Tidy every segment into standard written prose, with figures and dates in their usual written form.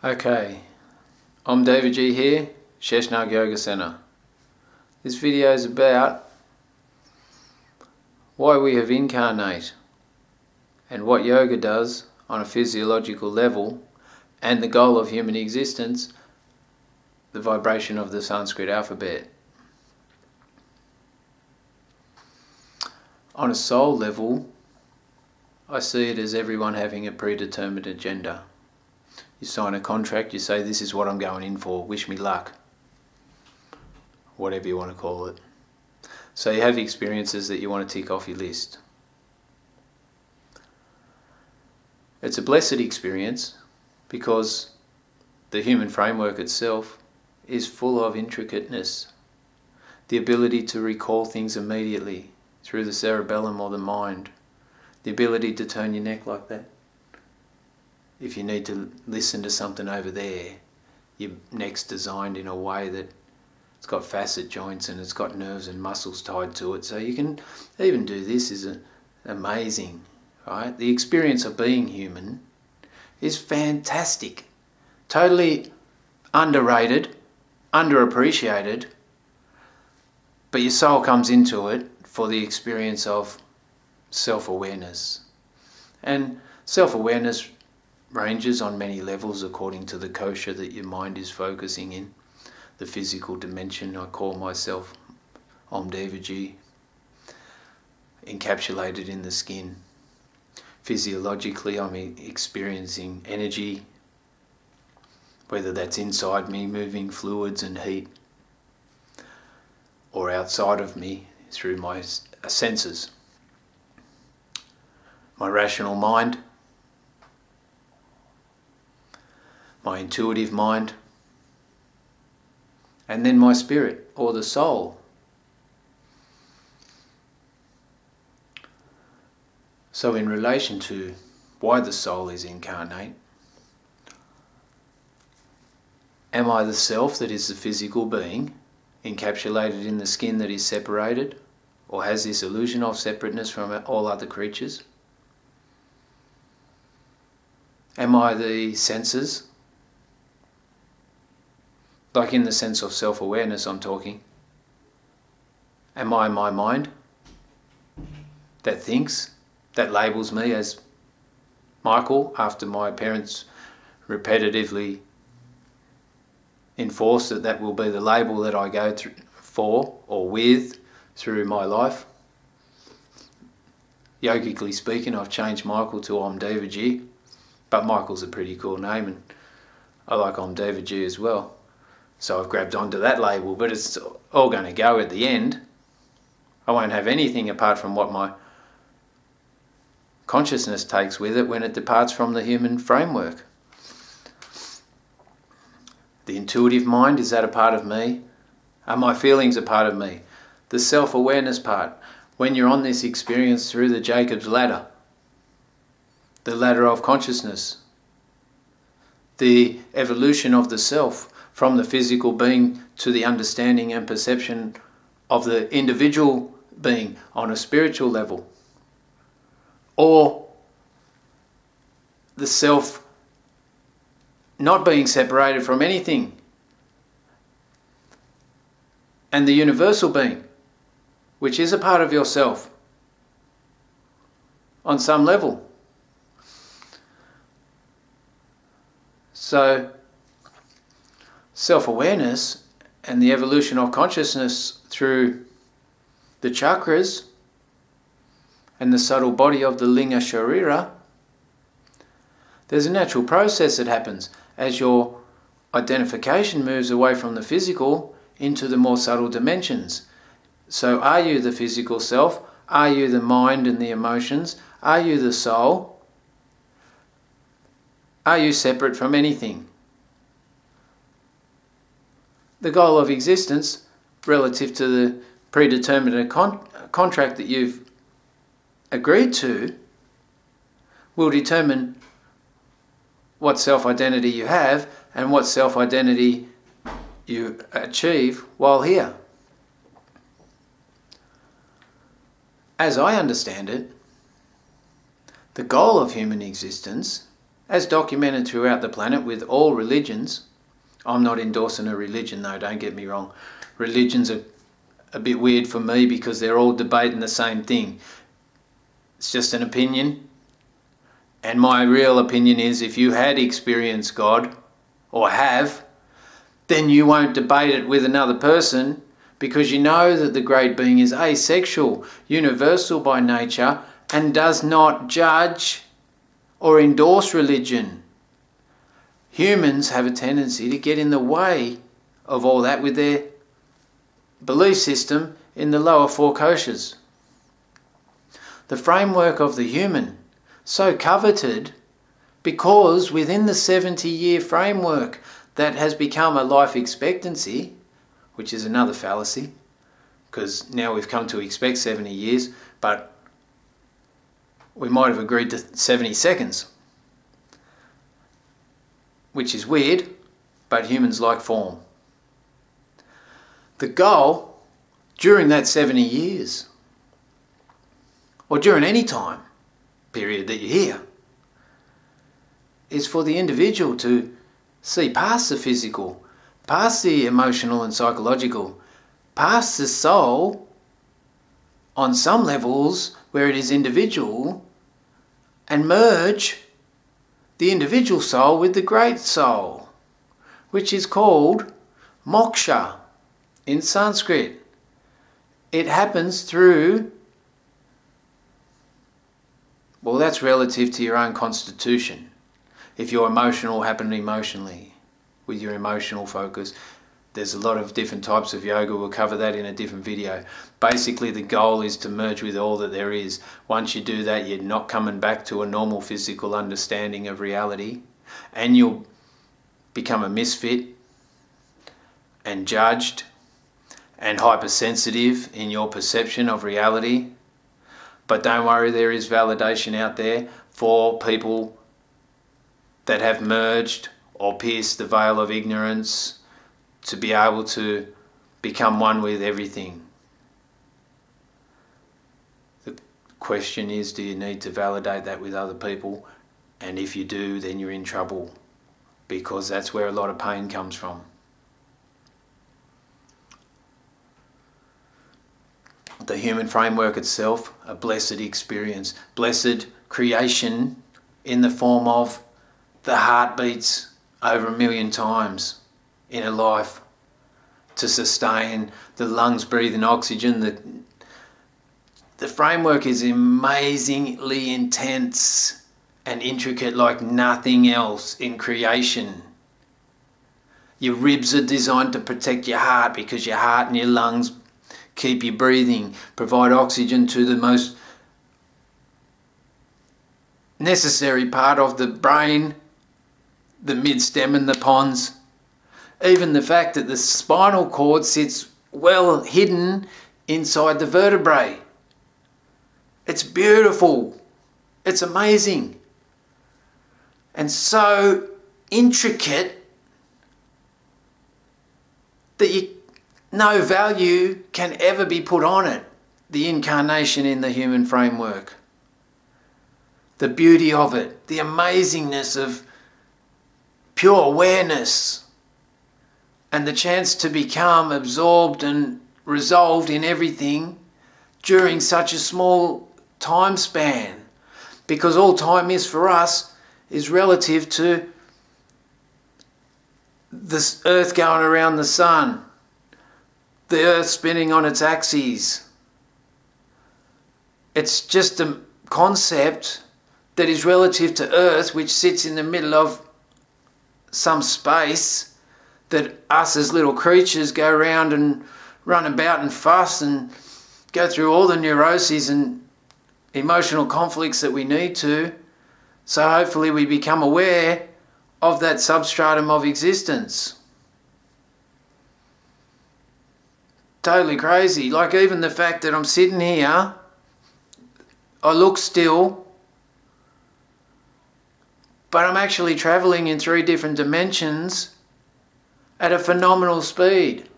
Okay, I'm David G here, Sheshnag Yoga Center. This video is about why we have incarnate and what yoga does on a physiological level and the goal of human existence, the vibration of the Sanskrit alphabet. On a soul level, I see it as everyone having a predetermined agenda. You sign a contract, you say, this is what I'm going in for, wish me luck. Whatever you want to call it. So you have experiences that you want to tick off your list. It's a blessed experience because the human framework itself is full of intricateness. The ability to recall things immediately through the cerebellum or the mind. The ability to turn your neck like that. If you need to listen to something over there, your neck's designed in a way that it's got facet joints and it's got nerves and muscles tied to it. So you can even do this is amazing, right? The experience of being human is fantastic. Totally underrated, underappreciated, but your soul comes into it for the experience of self-awareness. And self-awareness ranges on many levels according to the kosha that your mind is focusing in. The physical dimension, I call myself omji, encapsulated in the skin. Physiologically, I'm experiencing energy, whether that's inside me, moving fluids and heat, or outside of me through my senses. My rational mind, my intuitive mind, and then my spirit or the soul. So in relation to why the soul is incarnate, am I the self that is the physical being, encapsulated in the skin that is separated, or has this illusion of separateness from all other creatures? Am I the senses? Like in the sense of self-awareness I'm talking. Am I my mind that thinks, that labels me as Michael after my parents repetitively enforce that that will be the label that I go through for or with through my life? Yogically speaking, I've changed Michael to omji, but Michael's a pretty cool name and I like omji as well. So I've grabbed onto that label, but it's all going to go at the end. I won't have anything apart from what my consciousness takes with it when it departs from the human framework. The intuitive mind, is that a part of me? Are my feelings a part of me? The self-awareness part, when you're on this experience through the Jacob's ladder, the ladder of consciousness, the evolution of the self, from the physical being to the understanding and perception of the individual being on a spiritual level. Or the self not being separated from anything. And the universal being, which is a part of yourself on some level. So self-awareness and the evolution of consciousness through the chakras and the subtle body of the linga sharira, there's a natural process that happens as your identification moves away from the physical into the more subtle dimensions. So are you the physical self? Are you the mind and the emotions? Are you the soul? Are you separate from anything? The goal of existence, relative to the predetermined contract that you've agreed to, will determine what self-identity you have and what self-identity you achieve while here. As I understand it, the goal of human existence as documented throughout the planet with all religions. I'm not endorsing a religion though, don't get me wrong. Religions are a bit weird for me because they're all debating the same thing. It's just an opinion. And my real opinion is if you had experienced God, or have, then you won't debate it with another person because you know that the great being is asexual, universal by nature, and does not judge or endorse religion. Humans have a tendency to get in the way of all that with their belief system in the lower four koshas. The framework of the human, so coveted because within the 70-year framework that has become a life expectancy, which is another fallacy, because now we've come to expect 70 years, but we might have agreed to 70 seconds, which is weird, but humans like form. The goal during that 70 years, or during any time period that you're here, is for the individual to see past the physical, past the emotional and psychological, past the soul on some levels where it is individual, and merge the individual soul with the great soul, which is called moksha in Sanskrit. It happens through, well, that's relative to your own constitution. If you're emotional, happen emotionally with your emotional focus. There's a lot of different types of yoga. We'll cover that in a different video. Basically, the goal is to merge with all that there is. Once you do that, you're not coming back to a normal physical understanding of reality, and you'll become a misfit and judged and hypersensitive in your perception of reality. But don't worry, there is validation out there for people that have merged or pierced the veil of ignorance to be able to become one with everything. The question is, do you need to validate that with other people? And if you do, then you're in trouble, because that's where a lot of pain comes from. The human framework itself, a blessed experience, blessed creation in the form of the heart beats over 1 million times in a life to sustain the lungs breathing oxygen. The framework is amazingly intense and intricate like nothing else in creation. Your ribs are designed to protect your heart because your heart and your lungs keep you breathing, provide oxygen to the most necessary part of the brain, the mid-stem and the pons. Even the fact that the spinal cord sits well hidden inside the vertebrae. It's beautiful. It's amazing. And so intricate that no value can ever be put on it. The incarnation in the human framework. The beauty of it. The amazingness of pure awareness. And the chance to become absorbed and resolved in everything during such a small time span. Because all time is for us is relative to the earth going around the sun. The earth spinning on its axes. It's just a concept that is relative to earth, which sits in the middle of some space that us as little creatures go around and run about and fuss and go through all the neuroses and emotional conflicts that we need to. So hopefully we become aware of that substratum of existence. Totally crazy. Like even the fact that I'm sitting here, I look still, but I'm actually travelling in 3 different dimensions at a phenomenal speed.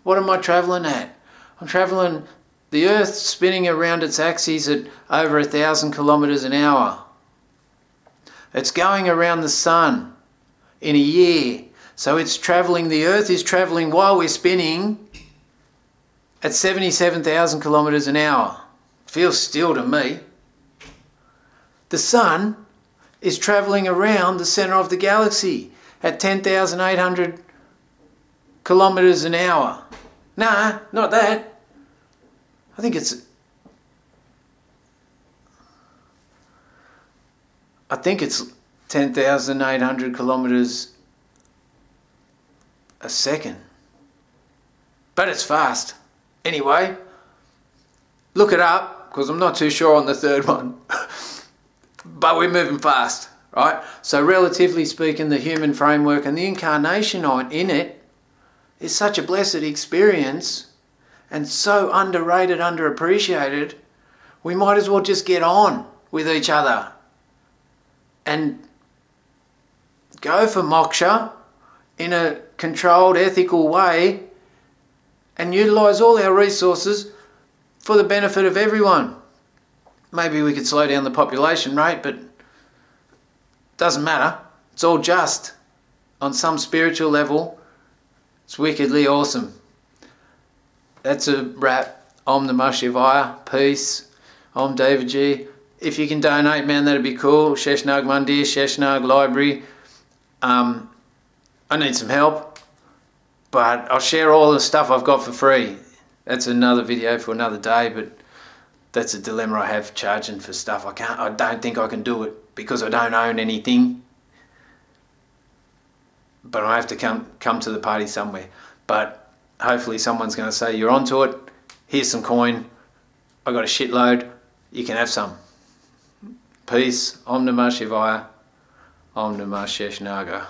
What am I travelling at? I'm travelling, the Earth spinning around its axis at over 1,000 kilometres an hour. It's going around the sun in a year. So it's travelling, the Earth is travelling while we're spinning at 77,000 kilometres an hour. Feels still to me. The sun is travelling around the centre of the galaxy at 10,800 kilometres an hour. Nah, not that. I think it's 10,800 kilometres a second. But it's fast. Anyway, look it up, because I'm not too sure on the third one. But we're moving fast, right? So relatively speaking, the human framework and the incarnation in it is such a blessed experience and so underrated, underappreciated, we might as well just get on with each other and go for moksha in a controlled, ethical way and utilise all our resources for the benefit of everyone. Maybe we could slow down the population rate, but it doesn't matter. It's all just. On some spiritual level, it's wickedly awesome. That's a wrap. Om Namah Shivaya. Peace. Om Devaji. If you can donate, man, that'd be cool. Sheshnag Mandir, Sheshnag Library. I need some help, but I'll share all the stuff I've got for free. That's another video for another day, but that's a dilemma I have, charging for stuff. I don't think I can do it because I don't own anything. But I have to come to the party somewhere. But hopefully someone's going to say, you're onto it, here's some coin, I got a shitload, you can have some. Peace. Om Namah Shivaya. Om Namah Sheshnaga.